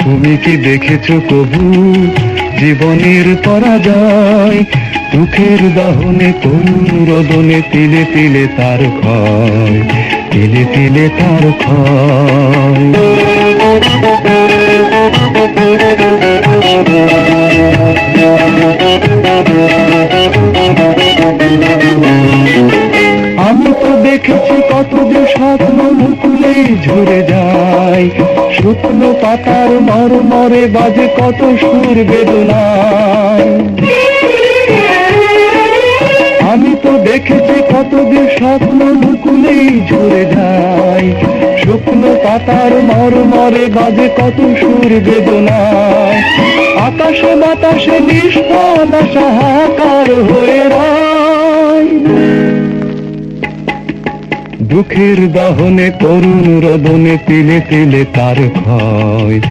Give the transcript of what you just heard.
তুমি কি দেখেছো কবু জীবনের পরাজয়? দুঃখের দহনে করুণ রোদনে তিলে তিলে তার ক্ষয়, তিলে তিলে তার ক্ষয়। আমি তো দেখেছি কত যে স্বপ্ন মুকুলে ঝরে যায়, শুকনো পাতার মরমরে বাজে কত সুর বেদনায়। আমি তো দেখেছি কত যে স্বপ্ন মুকুলে ঝরে যায়, শুকনো পাতার মরমরে বাজে কত সুর বেদনায়। আকাশে বাতাসে নিষ্ফল হাহাকার হয়ে রয়, দুঃখের দহনে করুণ রোদনে তিলে তিলে তার ক্ষয়।